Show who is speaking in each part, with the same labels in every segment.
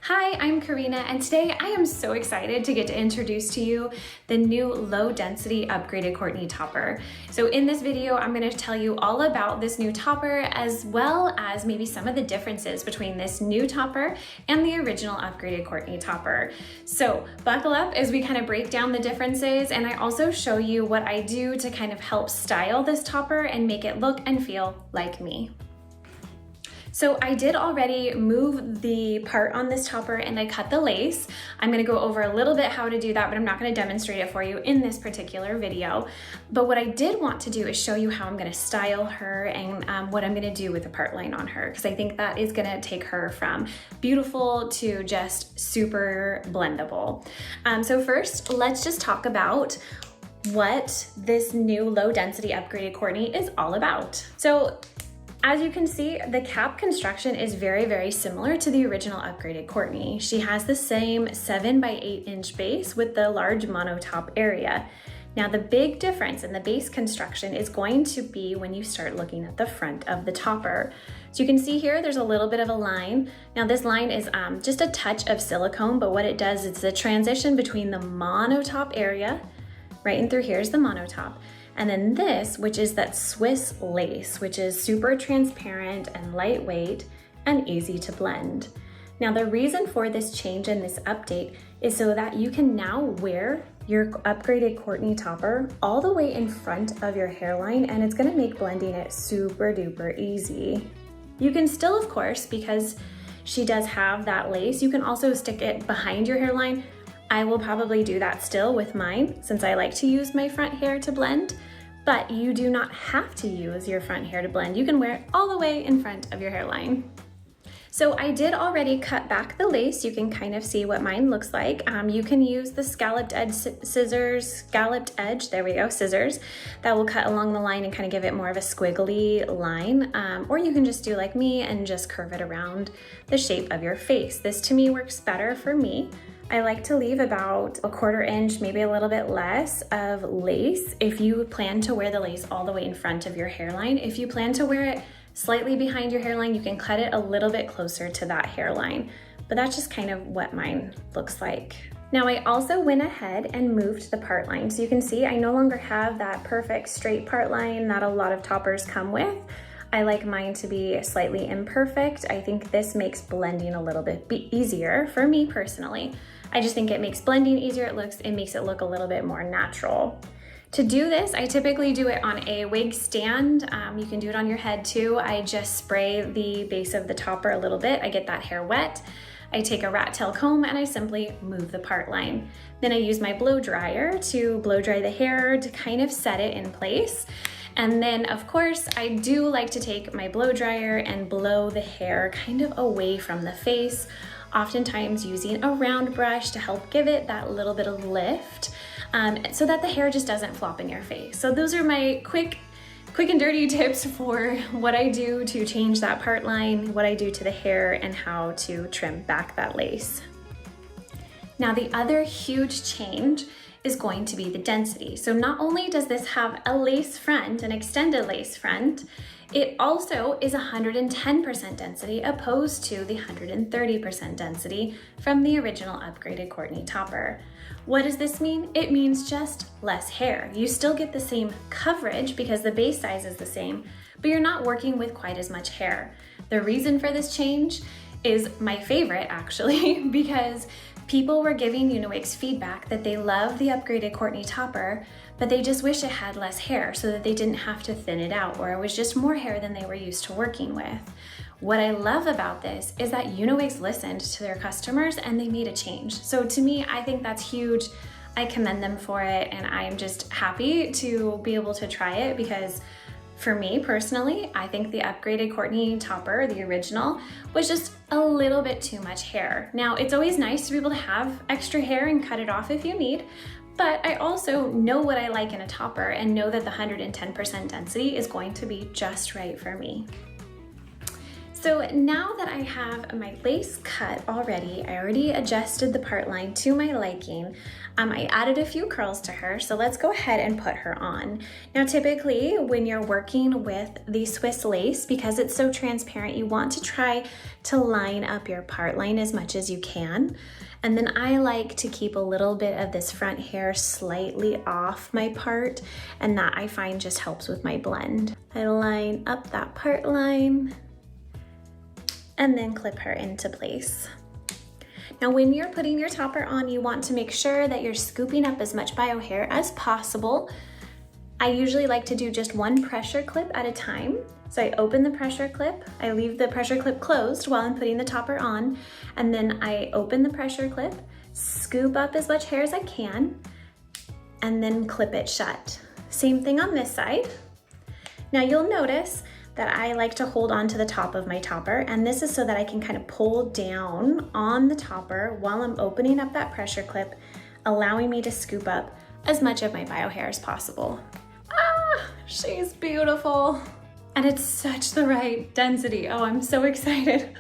Speaker 1: Hi, I'm Karina, and today I am so excited to get to introduce to you the new low density upgraded Courtney topper. So in this video, I'm going to tell you all about this new topper as well as maybe some of the differences between this new topper and the original upgraded Courtney topper. So buckle up as we kind of break down the differences, and I also show you what I do to kind of help style this topper and make it look and feel like me. So I did already move the part on this topper and I cut the lace. I'm gonna go over a little bit how to do that, but I'm not gonna demonstrate it for you in this particular video. But what I did want to do is show you how I'm gonna style her and what I'm gonna do with the part line on her, because I think that is gonna take her from beautiful to just super blendable. So first, let's just talk about what this new low density upgraded Courtney is all about. So as you can see, the cap construction is very, very similar to the original upgraded Courtney. She has the same 7 by 8 inch base with the large monotop area. Now the big difference in the base construction is going to be when you start looking at the front of the topper. So you can see here, there's a little bit of a line. Now this line is just a touch of silicone, but what it does is the transition between the monotop area, right in through here is the monotop, and then this, which is that Swiss lace, which is super transparent and lightweight and easy to blend. Now the reason for this change in this update is so that you can now wear your upgraded Courtney topper all the way in front of your hairline, and it's gonna make blending it super duper easy. You can still, of course, because she does have that lace, you can also stick it behind your hairline. I will probably do that still with mine since I like to use my front hair to blend, but you do not have to use your front hair to blend. You can wear it all the way in front of your hairline. So I did already cut back the lace. You can kind of see what mine looks like. You can use the scalloped edge scissors, there we go, scissors that will cut along the line and kind of give it more of a squiggly line. Or you can just do like me and just curve it around the shape of your face. This to me works better for me. I like to leave about a 1/4 inch, maybe a little bit less of lace if you plan to wear the lace all the way in front of your hairline. If you plan to wear it slightly behind your hairline, you can cut it a little bit closer to that hairline. But that's just kind of what mine looks like. Now I also went ahead and moved the part line. So you can see I no longer have that perfect straight part line that a lot of toppers come with. I like mine to be slightly imperfect. I think this makes blending a little bit easier for me personally. I just think it makes blending easier. It makes it look a little bit more natural. To do this, I typically do it on a wig stand. You can do it on your head too. I just spray the base of the topper a little bit. I get that hair wet. I take a rat tail comb and I simply move the part line. Then I use my blow dryer to blow dry the hair to kind of set it in place. And then of course, I do like to take my blow dryer and blow the hair kind of away from the face, oftentimes using a round brush to help give it that little bit of lift so that the hair just doesn't flop in your face. So those are my quick and dirty tips for what I do to change that part line, what I do to the hair, and how to trim back that lace. Now the other huge change is going to be the density. So not only does this have a lace front, an extended lace front, it also is 110% density opposed to the 130% density from the original upgraded Courtney topper. What does this mean? It means just less hair. You still get the same coverage because the base size is the same, but you're not working with quite as much hair. The reason for this change is my favorite actually, because people were giving UniWigs feedback that they love the upgraded Courtney topper, but they just wish it had less hair so that they didn't have to thin it out, or it was just more hair than they were used to working with. What I love about this is that UniWigs listened to their customers and they made a change. So to me, I think that's huge. I commend them for it, and I'm just happy to be able to try it because for me personally, I think the upgraded Courtney topper, the original, was just a little bit too much hair. Now, it's always nice to be able to have extra hair and cut it off if you need, but I also know what I like in a topper and know that the 110% density is going to be just right for me. So now that I have my lace cut already, I already adjusted the part line to my liking. I added a few curls to her, so let's go ahead and put her on. Now typically when you're working with the Swiss lace, because it's so transparent, you want to try to line up your part line as much as you can. And then I like to keep a little bit of this front hair slightly off my part, and that I find just helps with my blend. I line up that part line and then clip her into place. Now when you're putting your topper on, you want to make sure that you're scooping up as much bio hair as possible. I usually like to do just one pressure clip at a time. So I open the pressure clip, I leave the pressure clip closed while I'm putting the topper on, and then I open the pressure clip, scoop up as much hair as I can, and then clip it shut. Same thing on this side. Now you'll notice that I like to hold on to the top of my topper, and this is so that I can kind of pull down on the topper while I'm opening up that pressure clip, allowing me to scoop up as much of my bio hair as possible. Ah, she's beautiful. And it's such the right density. Oh, I'm so excited.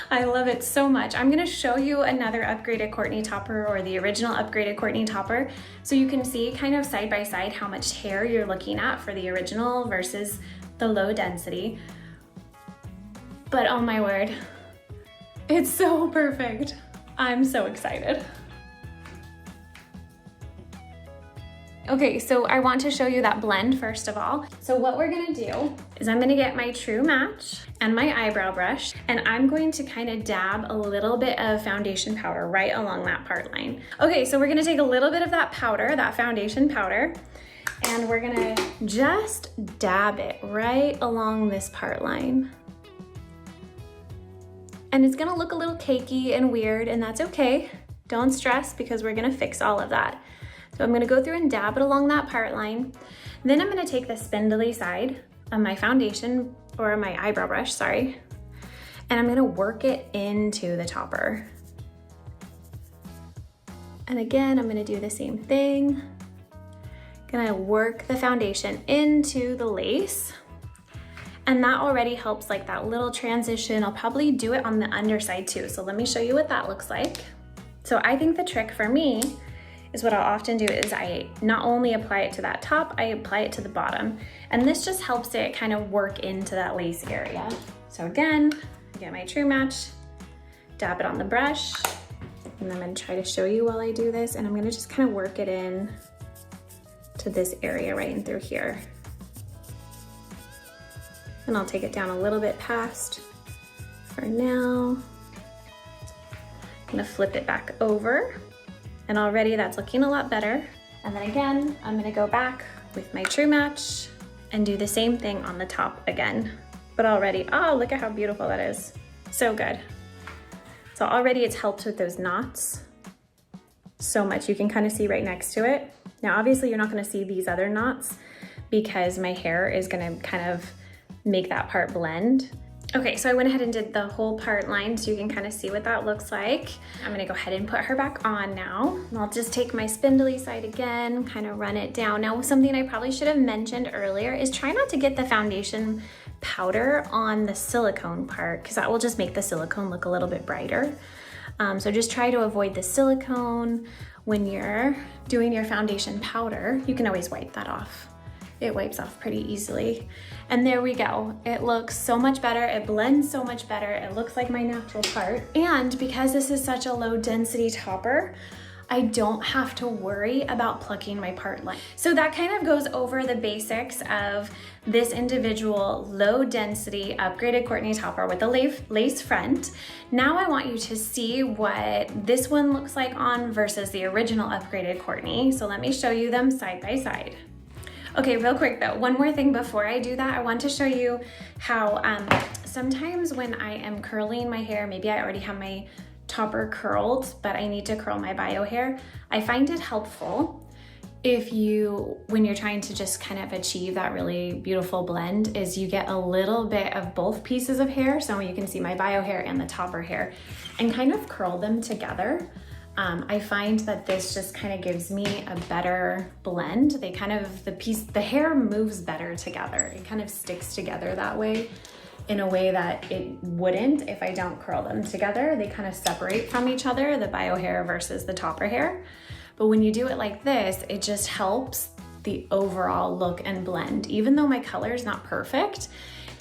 Speaker 1: I love it so much. I'm gonna show you another upgraded Courtney topper, or the original upgraded Courtney topper, so you can see kind of side by side how much hair you're looking at for the original versus the low density. But oh my word, it's so perfect. I'm so excited. Okay, so I want to show you that blend first of all. So what we're gonna do is I'm gonna get my True Match and my eyebrow brush, and I'm going to kind of dab a little bit of foundation powder right along that part line. Okay, so we're gonna take a little bit of that powder, that foundation powder, and we're gonna just dab it right along this part line. And it's gonna look a little cakey and weird, and that's okay. Don't stress, because we're gonna fix all of that. So I'm gonna go through and dab it along that part line. Then I'm gonna take the spindly side of my foundation, or my eyebrow brush, sorry, and I'm gonna work it into the topper. And again, I'm gonna do the same thing. Gonna work the foundation into the lace. And that already helps like that little transition. I'll probably do it on the underside too. So let me show you what that looks like. So I think the trick for me is what I'll often do is I not only apply it to that top, I apply it to the bottom. And this just helps it kind of work into that lace area. So again, I get my True Match, dab it on the brush, and I'm gonna try to show you while I do this, and I'm gonna just kind of work it in to this area right in through here. And I'll take it down a little bit past for now. I'm gonna flip it back over. And already that's looking a lot better. And then again, I'm gonna go back with my True Match and do the same thing on the top again. But already, oh, look at how beautiful that is. So good. So already it's helped with those knots so much. You can kind of see right next to it. Now, obviously you're not gonna see these other knots because my hair is gonna kind of make that part blend. Okay, so I went ahead and did the whole part line so you can kind of see what that looks like. I'm gonna go ahead and put her back on now. And I'll just take my spindly side again, kind of run it down. Now, something I probably should have mentioned earlier is try not to get the foundation powder on the silicone part, because that will just make the silicone look a little bit brighter. So just try to avoid the silicone when you're doing your foundation powder. You can always wipe that off. It wipes off pretty easily. And there we go. It looks so much better. It blends so much better. It looks like my natural part. And because this is such a low density topper, I don't have to worry about plucking my part line. So that kind of goes over the basics of this individual low density upgraded Courtney topper with the lace front. Now I want you to see what this one looks like on versus the original upgraded Courtney. So let me show you them side by side. Okay, real quick though, one more thing before I do that, I want to show you how sometimes when I am curling my hair, maybe I already have my topper curled, but I need to curl my bio hair. I find it helpful when you're trying to just kind of achieve that really beautiful blend, is you get a little bit of both pieces of hair, so you can see my bio hair and the topper hair, and kind of curl them together. I find that this just kind of gives me a better blend. The hair moves better together. It kind of sticks together that way. in a way that it wouldn't if I don't curl them together. They kind of separate from each other, the bio hair versus the topper hair. But when you do it like this, it just helps the overall look and blend. Even though my color is not perfect,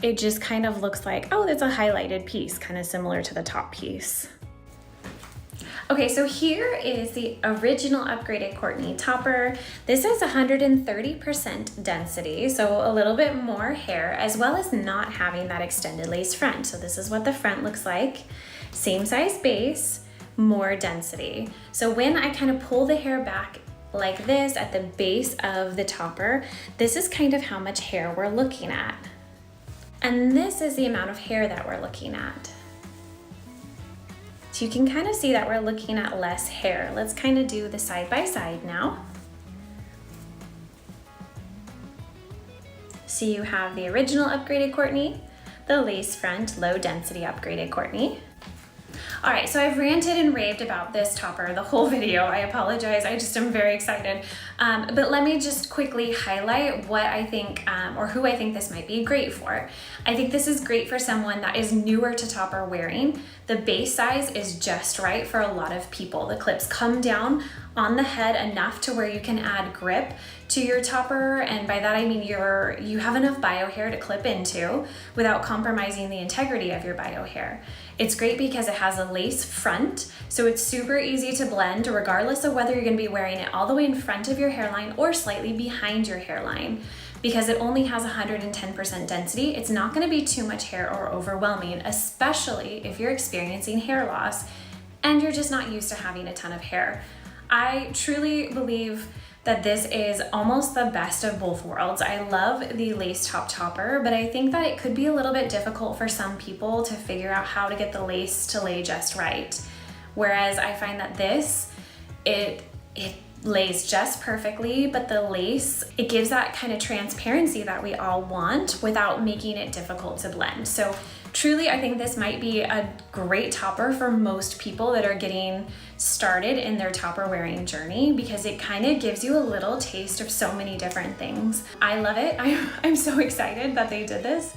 Speaker 1: it just kind of looks like, oh, that's a highlighted piece, kind of similar to the top piece. Okay, so here is the original upgraded Courtney topper. This is 130% density, so a little bit more hair, as well as not having that extended lace front. So this is what the front looks like. Same size base, more density. So when I kind of pull the hair back like this at the base of the topper, this is kind of how much hair we're looking at. And this is the amount of hair that we're looking at. So you can kind of see that we're looking at less hair. Let's kind of do the side by side now. So you have the original upgraded Courtney, the lace front, low density upgraded Courtney. All right, so I've ranted and raved about this topper the whole video. I apologize, I just am very excited. But let me just quickly highlight what I think, or who I think this might be great for. I think this is great for someone that is newer to topper wearing. The base size is just right for a lot of people. The clips come down on the head enough to where you can add grip to your topper, and by that I mean you have enough bio hair to clip into without compromising the integrity of your bio hair. It's great because it has a lace front, so it's super easy to blend regardless of whether you're going to be wearing it all the way in front of your hairline or slightly behind your hairline. Because it only has 110% density, it's not going to be too much hair or overwhelming, especially if you're experiencing hair loss and you're just not used to having a ton of hair. I truly believe that this is almost the best of both worlds. I love the lace top topper, but I think that it could be a little bit difficult for some people to figure out how to get the lace to lay just right. Whereas I find that this, it lays just perfectly, but the lace, it gives that kind of transparency that we all want without making it difficult to blend. So truly, I think this might be a great topper for most people that are getting started in their topper wearing journey, because it kind of gives you a little taste of so many different things. I love it. I'm so excited that they did this.